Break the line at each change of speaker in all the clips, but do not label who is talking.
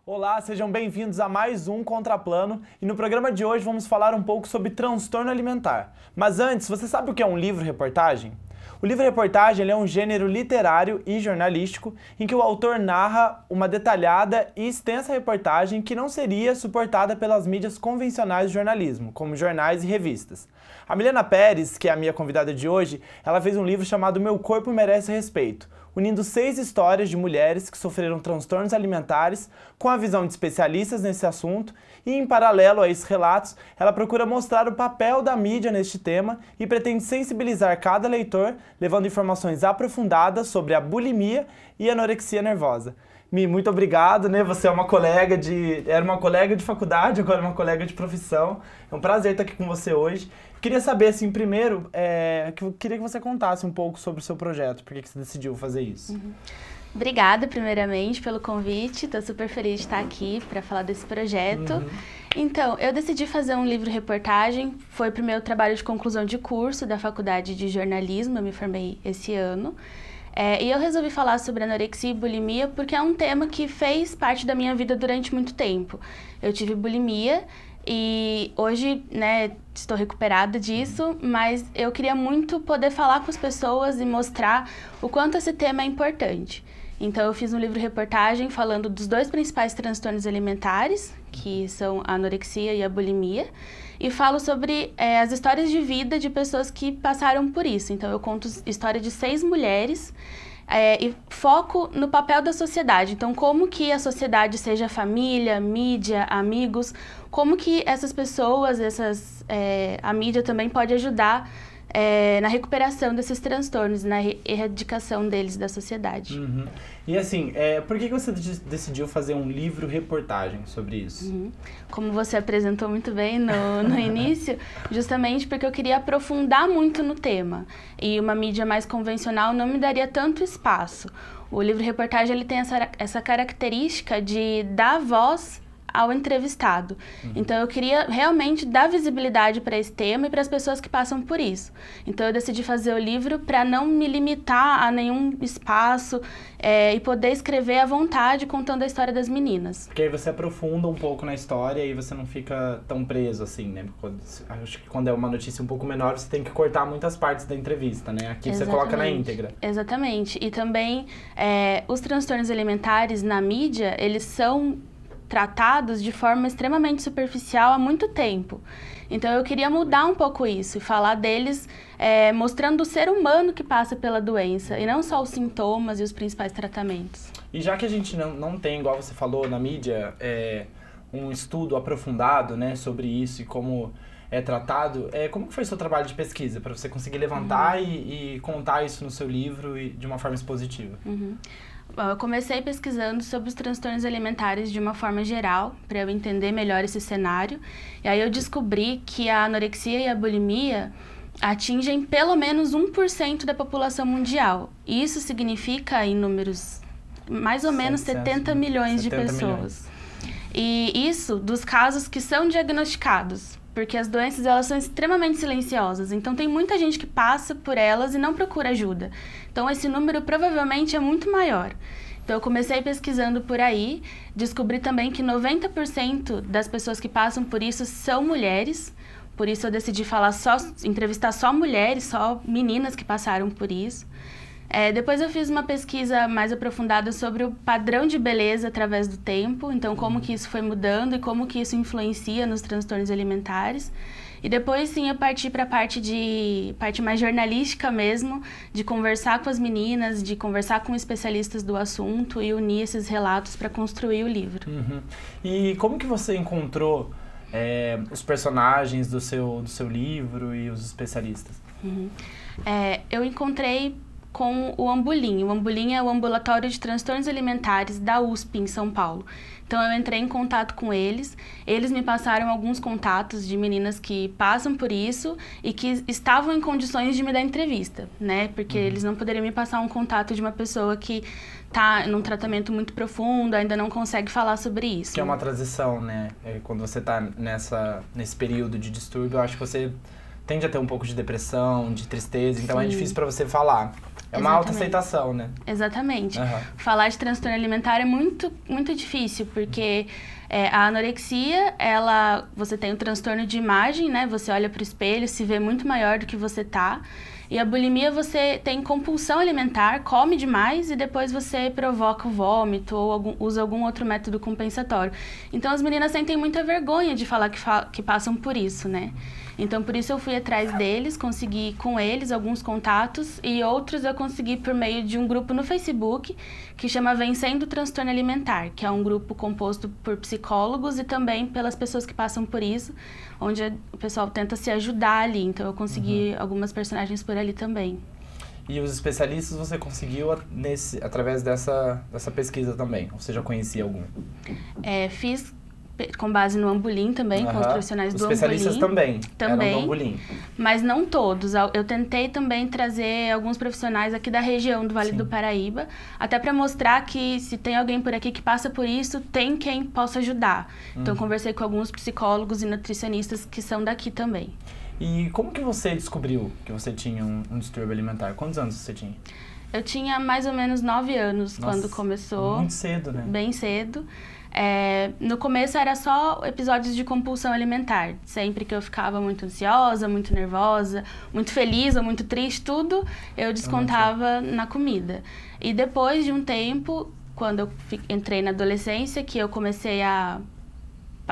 Olá, sejam bem-vindos a mais um Contraplano e no programa de hoje vamos falar um pouco sobre transtorno alimentar. Mas antes, você sabe o que é um livro-reportagem? O livro-reportagem é um gênero literário e jornalístico em que o autor narra uma detalhada e extensa reportagem que não seria suportada pelas mídias convencionais do jornalismo, como jornais e revistas. A Milena Pérez, que é a minha convidada de hoje, ela fez um livro chamado Meu Corpo Merece Respeito, unindo 6 histórias de mulheres que sofreram transtornos alimentares com a visão de especialistas nesse assunto e, em paralelo a esses relatos, ela procura mostrar o papel da mídia neste tema e pretende sensibilizar cada leitor, levando informações aprofundadas sobre a bulimia e anorexia nervosa. Mi, muito obrigado, né? Você é era uma colega de faculdade, agora é uma colega de profissão. É um prazer estar aqui com você hoje. Queria saber, assim, primeiro, queria que você contasse um pouco sobre o seu projeto, por que você decidiu fazer isso.
Obrigada, primeiramente, pelo convite. Estou super feliz de estar aqui para falar desse projeto. Então, eu decidi fazer um livro-reportagem. Foi para o meu trabalho de conclusão de curso da Faculdade de Jornalismo. Eu me formei esse ano. E eu resolvi falar sobre anorexia e bulimia porque é um tema que fez parte da minha vida durante muito tempo. Eu tive bulimia e hoje, né, estou recuperada disso, mas eu queria muito poder falar com as pessoas e mostrar o quanto esse tema é importante. Então, eu fiz um livro-reportagem falando dos 2 principais transtornos alimentares, que são a anorexia e a bulimia, e falo sobre as histórias de vida de pessoas que passaram por isso. Então, eu conto a história de 6 mulheres e foco no papel da sociedade. Então, como que a sociedade, seja família, mídia, amigos, como que essas pessoas, a mídia também pode ajudar na recuperação desses transtornos, na erradicação deles da sociedade.
E assim, por que você decidiu fazer um livro-reportagem sobre isso?
Como você apresentou muito bem no início, justamente porque eu queria aprofundar muito no tema. E uma mídia mais convencional não me daria tanto espaço. O livro-reportagem ele tem essa característica de dar voz ao entrevistado. Então, eu queria realmente dar visibilidade para esse tema e para as pessoas que passam por isso. Então, eu decidi fazer o livro para não me limitar a nenhum espaço e poder escrever à vontade contando a história das meninas.
Porque aí você aprofunda um pouco na história e você não fica tão preso assim, né? Acho que quando é uma notícia um pouco menor, você tem que cortar muitas partes da entrevista, né? Aqui você coloca na íntegra.
Exatamente. E também, os transtornos alimentares na mídia, eles são tratados de forma extremamente superficial há muito tempo. Então, eu queria mudar um pouco isso e falar deles mostrando o ser humano que passa pela doença e não só os sintomas e os principais tratamentos.
E já que a gente não tem, igual você falou, na mídia, um estudo aprofundado, né, sobre isso e como é tratado, como que foi o seu trabalho de pesquisa para você conseguir levantar e contar isso no seu livro de uma forma expositiva?
Eu comecei pesquisando sobre os transtornos alimentares de uma forma geral, para eu entender melhor esse cenário. E aí eu descobri que a anorexia e a bulimia atingem pelo menos 1% da população mundial. Isso significa, em números, mais ou menos 70 milhões de pessoas. E isso dos casos que são diagnosticados, porque as doenças elas são extremamente silenciosas, então tem muita gente que passa por elas e não procura ajuda. Então esse número provavelmente é muito maior. Então eu comecei pesquisando por aí, descobri também que 90% das pessoas que passam por isso são mulheres, por isso eu decidi entrevistar só mulheres, só meninas que passaram por isso. Depois eu fiz uma pesquisa mais aprofundada sobre o padrão de beleza através do tempo, então como que isso foi mudando e como que isso influencia nos transtornos alimentares. E depois sim eu parti para a parte mais jornalística mesmo, de conversar com as meninas, de conversar com especialistas do assunto e unir esses relatos para construir o livro.
E como que você encontrou os personagens do seu livro e os especialistas?
Eu encontrei com o Ambulim. O Ambulim é o Ambulatório de Transtornos Alimentares da USP, em São Paulo. Então, eu entrei em contato com eles. Eles me passaram alguns contatos de meninas que passam por isso e que estavam em condições de me dar entrevista, né? Porque eles não poderiam me passar um contato de uma pessoa que está num tratamento muito profundo, ainda não consegue falar sobre isso.
Que é uma transição, né? Quando você está nesse período de distúrbio, eu acho que você tende a ter um pouco de depressão, de tristeza, então é
Sim.
difícil para você falar. É uma autoaceitação, né?
Exatamente.
Uhum.
Falar de transtorno alimentar é muito, muito difícil, porque a anorexia, você tem um transtorno de imagem, né? Você olha para o espelho, se vê muito maior do que você tá. E a bulimia, você tem compulsão alimentar, come demais e depois você provoca o vômito ou usa algum outro método compensatório. Então, as meninas sentem muita vergonha de falar que passam por isso, né? Então, por isso eu fui atrás deles, consegui com eles alguns contatos e outros eu consegui por meio de um grupo no Facebook que chama Vencendo o Transtorno Alimentar, que é um grupo composto por psicólogos e também pelas pessoas que passam por isso, onde o pessoal tenta se ajudar ali. Então, eu consegui algumas personagens por ali também.
E os especialistas você conseguiu através dessa pesquisa também? Ou você já conhecia algum?
Fiz com base no Ambulim também, com os profissionais do Ambulim. Os especialistas
também eram do Ambulim.
Mas não todos. Eu tentei também trazer alguns profissionais aqui da região do Vale do Paraíba, até para mostrar que se tem alguém por aqui que passa por isso, tem quem possa ajudar. Então, conversei com alguns psicólogos e nutricionistas que são daqui também.
E como que você descobriu que você tinha um distúrbio alimentar? Quantos anos você tinha?
Eu tinha mais ou menos 9 anos quando começou.
Muito cedo, né?
Bem cedo. No começo era só episódios de compulsão alimentar. Sempre que eu ficava muito ansiosa, muito nervosa, muito feliz ou muito triste, tudo eu descontava na comida. E depois de um tempo, quando eu entrei na adolescência, que eu comecei a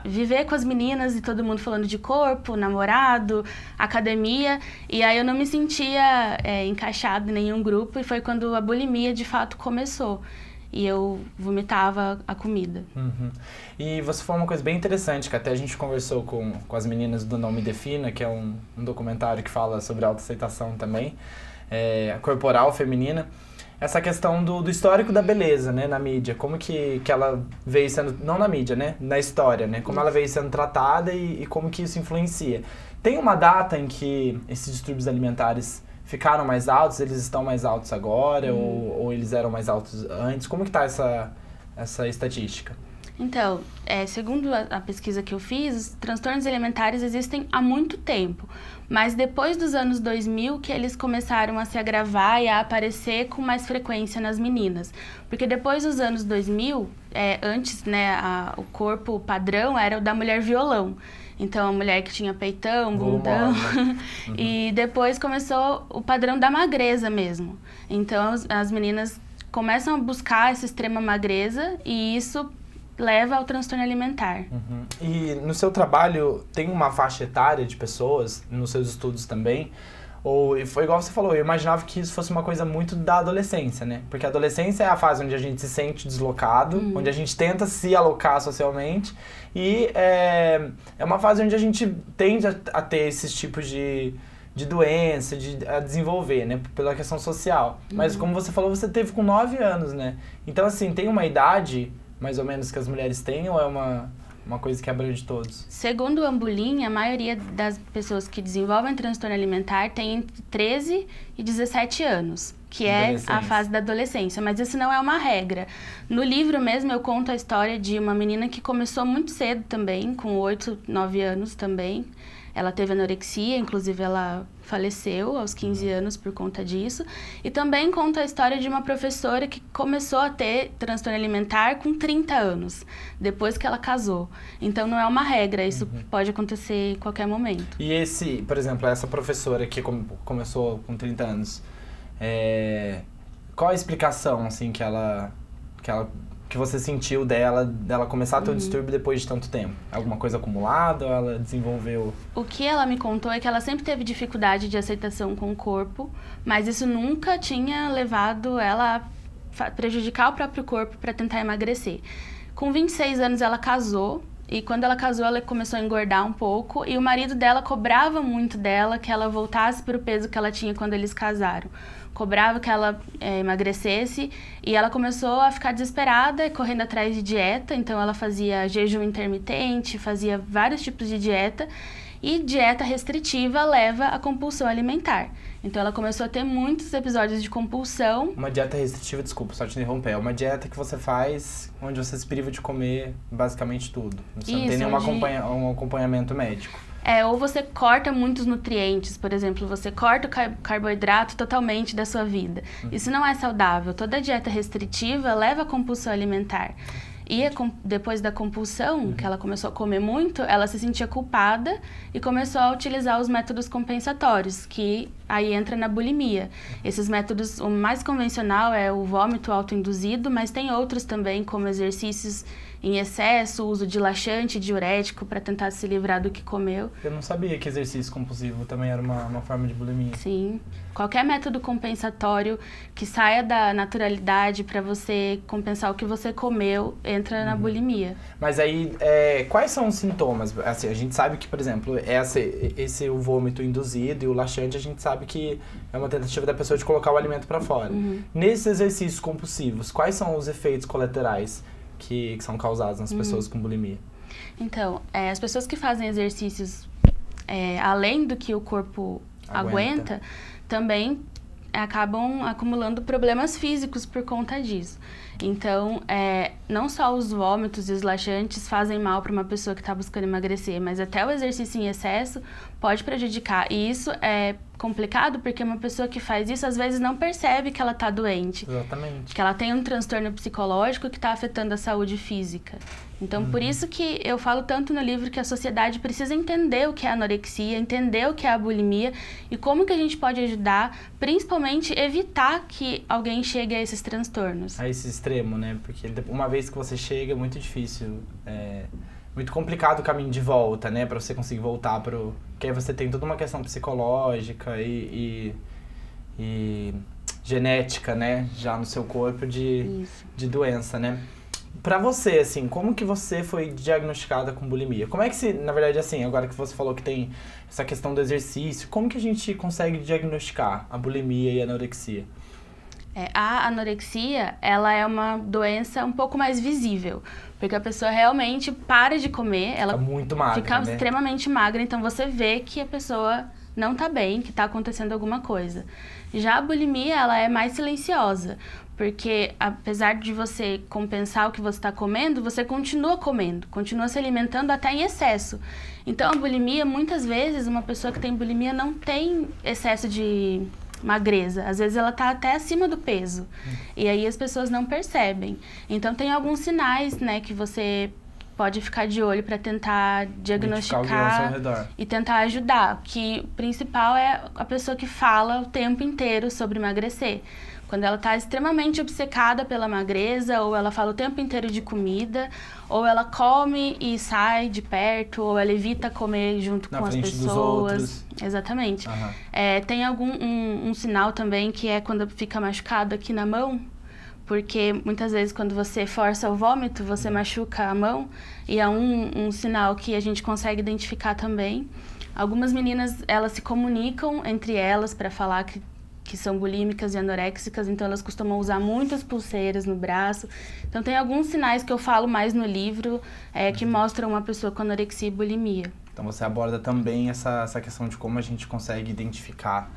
viver com as meninas e todo mundo falando de corpo, namorado, academia, e aí eu não me sentia encaixada em nenhum grupo, e foi quando a bulimia de fato começou. E eu vomitava a comida.
E você falou uma coisa bem interessante, que até a gente conversou com as meninas do Não Me Defina, que é um documentário que fala sobre autoaceitação também, corporal, feminina. Essa questão do histórico da beleza, né, na mídia. Como que ela veio sendo... Não na mídia, né? Na história, né? Como ela veio sendo tratada e como que isso influencia. Tem uma data em que esses distúrbios alimentares ficaram mais altos? Eles estão mais altos agora? Ou eles eram mais altos antes? Como que tá essa estatística?
Então, segundo a pesquisa que eu fiz, os transtornos alimentares existem há muito tempo. Mas depois dos anos 2000 que eles começaram a se agravar e a aparecer com mais frequência nas meninas. Porque depois dos anos 2000, antes, né, o corpo padrão era o da mulher violão. Então, a mulher que tinha peitão, bundão. E depois começou o padrão da magreza mesmo. Então, as meninas começam a buscar essa extrema magreza e isso leva ao transtorno alimentar.
E no seu trabalho, tem uma faixa etária de pessoas, nos seus estudos também? Ou foi igual você falou, eu imaginava que isso fosse uma coisa muito da adolescência, né? Porque a adolescência é a fase onde a gente se sente deslocado, onde a gente tenta se alocar socialmente, e é uma fase onde a gente tende a ter esses tipos de doença, a desenvolver, né? Pela questão social. Mas como você falou, você teve com 9 anos, né? Então, assim, tem uma idade mais ou menos que as mulheres têm, ou é uma coisa que abrange todos?
Segundo o Ambulim, a maioria das pessoas que desenvolvem transtorno alimentar tem entre 13 e 17 anos, que é a fase da adolescência, mas isso não é uma regra. No livro mesmo eu conto a história de uma menina que começou muito cedo também, com 8, 9 anos também. Ela teve anorexia, inclusive ela faleceu aos 15 anos por conta disso. E também conta a história de uma professora que começou a ter transtorno alimentar com 30 anos, depois que ela casou. Então não é uma regra, isso pode acontecer em qualquer momento.
E por exemplo, essa professora que começou com 30 anos, qual a explicação assim, que você sentiu dela começar a ter o distúrbio depois de tanto tempo? Alguma coisa acumulada ou ela desenvolveu?
O que ela me contou é que ela sempre teve dificuldade de aceitação com o corpo, mas isso nunca tinha levado ela a prejudicar o próprio corpo para tentar emagrecer. Com 26 anos ela casou, e quando ela casou ela começou a engordar um pouco, e o marido dela cobrava muito dela que ela voltasse para o peso que ela tinha quando eles casaram. Cobrava que ela emagrecesse, e ela começou a ficar desesperada, correndo atrás de dieta. Então ela fazia jejum intermitente, fazia vários tipos de dieta, e dieta restritiva leva à compulsão alimentar. Então ela começou a ter muitos episódios de compulsão.
Uma dieta restritiva, desculpa, só te interromper, é uma dieta que você faz onde você se priva de comer basicamente tudo. Você não tem nenhum um acompanhamento médico.
ou você corta muitos nutrientes, por exemplo, você corta o carboidrato totalmente da sua vida. Isso não é saudável. Toda dieta restritiva leva à compulsão alimentar. E depois da compulsão, que ela começou a comer muito, ela se sentia culpada e começou a utilizar os métodos compensatórios, que aí entra na bulimia. Esses métodos, o mais convencional é o vômito autoinduzido, mas tem outros também, como exercícios em excesso, uso de laxante, diurético, para tentar se livrar do que comeu.
Eu não sabia que exercício compulsivo também era uma forma de bulimia.
Sim. Qualquer método compensatório que saia da naturalidade para você compensar o que você comeu, entra na bulimia.
Mas aí, quais são os sintomas? Assim, a gente sabe que, por exemplo, o vômito induzido e o laxante, a gente sabe que é uma tentativa da pessoa de colocar o alimento para fora. Nesses exercícios compulsivos, quais são os efeitos colaterais que são causados nas pessoas com bulimia?
Então, as pessoas que fazem exercícios além do que o corpo aguenta também acabam acumulando problemas físicos por conta disso. Então, não só os vômitos e os laxantes fazem mal para uma pessoa que está buscando emagrecer, mas até o exercício em excesso pode prejudicar. E isso é complicado porque uma pessoa que faz isso, às vezes, não percebe que ela está doente.
Exatamente.
Que ela tem um transtorno psicológico que está afetando a saúde física. Então, por isso que eu falo tanto no livro que a sociedade precisa entender o que é a anorexia, entender o que é a bulimia e como que a gente pode ajudar, principalmente evitar que alguém chegue a esses transtornos.
A esse extremo, né? Porque uma vez que você chega, é muito difícil, muito complicado o caminho de volta, né? Pra você conseguir voltar pro... Porque aí você tem toda uma questão psicológica e genética, né? Já no seu corpo de doença, né? Pra você, assim, como que você foi diagnosticada com bulimia? Como é que na verdade, assim, agora que você falou que tem essa questão do exercício, como que a gente consegue diagnosticar a bulimia e a anorexia?
A anorexia, ela é uma doença um pouco mais visível, porque a pessoa realmente para de comer, ela
fica muito magra,
fica
né?
Extremamente magra, então você vê que a pessoa não tá bem, que tá acontecendo alguma coisa. Já a bulimia, ela é mais silenciosa, porque apesar de você compensar o que você está comendo, você continua comendo, continua se alimentando até em excesso. Então a bulimia, muitas vezes, uma pessoa que tem bulimia não tem excesso de magreza, às vezes ela está até acima do peso, e aí as pessoas não percebem. Então tem alguns sinais, né, que você pode ficar de olho para tentar diagnosticar e tentar ajudar. Que o principal é a pessoa que fala o tempo inteiro sobre emagrecer. Quando ela está extremamente obcecada pela magreza, ou ela fala o tempo inteiro de comida, ou ela come e sai de perto, ou ela evita comer junto com as pessoas.
Dos outros.
Exatamente. Tem um sinal também que é quando fica machucado aqui na mão, porque muitas vezes quando você força o vômito, você machuca a mão, e é um sinal que a gente consegue identificar também. Algumas meninas, elas se comunicam entre elas para falar que são bulímicas e anoréxicas, então elas costumam usar muitas pulseiras no braço. Então tem alguns sinais que eu falo mais no livro que mostram uma pessoa com anorexia e bulimia.
Então você aborda também essa questão de como a gente consegue identificar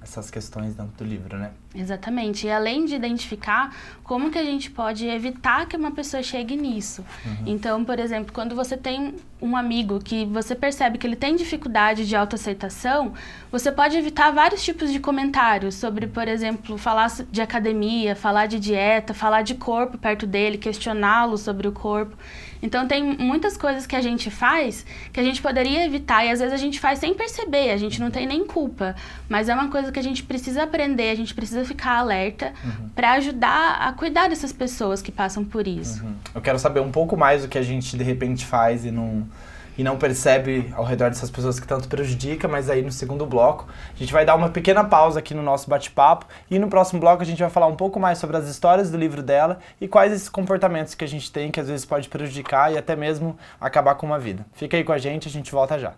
essas questões dentro do livro, né?
Exatamente. E além de identificar, como que a gente pode evitar que uma pessoa chegue nisso? Então, por exemplo, quando você tem um amigo que você percebe que ele tem dificuldade de autoaceitação, você pode evitar vários tipos de comentários sobre, por exemplo, falar de academia, falar de dieta, falar de corpo perto dele, questioná-lo sobre o corpo. Então, tem muitas coisas que a gente faz que a gente poderia evitar, e às vezes a gente faz sem perceber, a gente não tem nem culpa, mas é uma coisa que a gente precisa aprender, a gente precisa ficar alerta para ajudar a cuidar dessas pessoas que passam por isso.
Eu quero saber um pouco mais do que a gente de repente faz e não percebe ao redor dessas pessoas que tanto prejudica, mas aí no segundo bloco a gente vai dar uma pequena pausa aqui no nosso bate-papo e no próximo bloco a gente vai falar um pouco mais sobre as histórias do livro dela e quais esses comportamentos que a gente tem que às vezes pode prejudicar e até mesmo acabar com uma vida. Fica aí com a gente volta já.